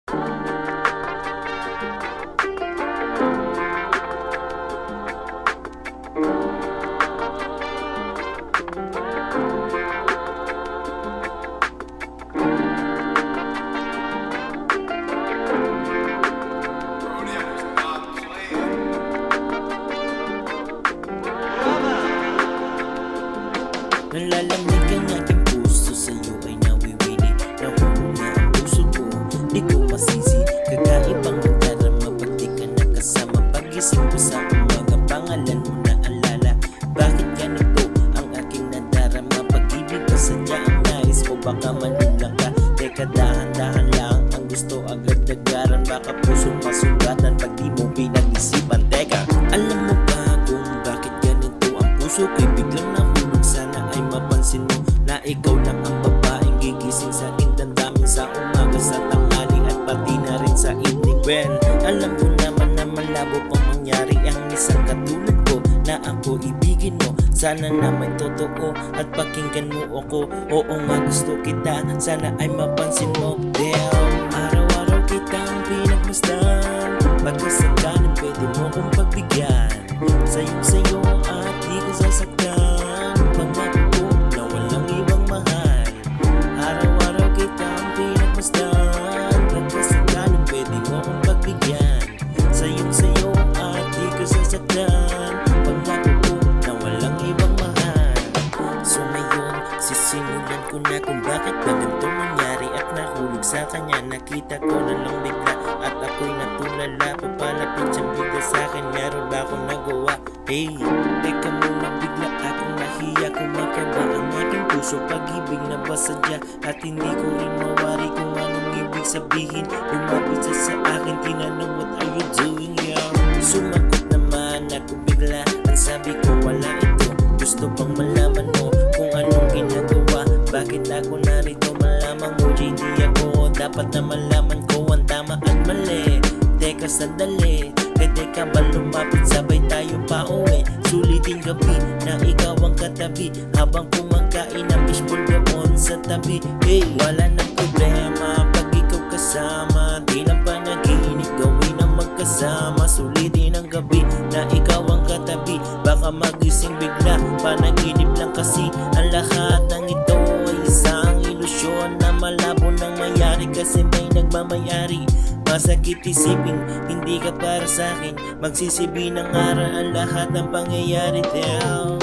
Nalalamig ang aking puso, sa'yo ay nawiwili. Nahulog na ang puso ko, di ko masisi. Kakaibang magdarama pag di ka nakasama. Pag-isip ko sa umaga, pangalan mo na alala. Bakit ganito ang aking nadarama? Pag-ibig ba sadya ang nais o baka manulang ka? Teka, dahan-dahan lang, ang gusto agad nagaran. Baka puso masugatan pag di mo pinag-isipan. Teka, alam mo ba kung bakit ganito ang puso ko'y biglang nahulog? Sana ay mapansin mo na ikaw lang ang babaeng gigising sa aking damdamin sa umaga, sa tanghali at pati na rin sa evening. When alam ko naman na malabo pang mangyari ang isang katulad ko na ako ibigin mo. Sana na may totoo at pakinggan mo ako. Oo nga, gusto kita, sana ay mapansin mo. Damn, araw-araw kitang pinagmasdan. Pagkasakalan pwede mo kong pagbigyan. Sayo at di ko sasaktan. Pangako ko na walang ibang mahal. Araw-araw kitang pinagmasdan. Pagkasakalan pwede mo kong pagbigyan. Sayo at di ko sasaktan. Pangako ko na walang ibang mahal. So ngayon, sisimulan ko na kung bakit ba ganito nangyari at nahulog sa kanya. Nakita ko na lang bigla at ako'y natulala. Papalapit siyang bigla sa akin, meron ba akong nagawa? Hey, teka muna, bigla akong nahiya. Kumakaba ang aking puso, pag-ibig na ba sadya? At hindi ko rin mawari kung anong ibig sabihin. Lumapit siya sa akin, tinanong what are you doing here? Sumagot naman ako bigla, ang sabi ko wala ito. Gusto bang malaman mo kung anong ginagawa? Bakit ako narito? Malaman mo JD ako, dapat na malaman ko ang tama at mali. Teka sandali, pwede ka ba lumapit, sabay tayo pa uwi? Sulitin gabi na ikaw ang katabi, habang kumakain ng fishbowl doon sa tabi. Hey, wala nang problema pag ikaw kasama. Di lang panaginip, gawin ang magkasama. Sulitin ang gabi na ikaw ang katabi, baka magising bigla, panaginip lang kasi. Ang lahat ng ito ay isang ilusyon na malabo nang mayari, kasi may nagmamayari. Masakit isipin, hindi ka para sa akin. Magsisibi ng araw ang lahat ng pangyayari. Damn,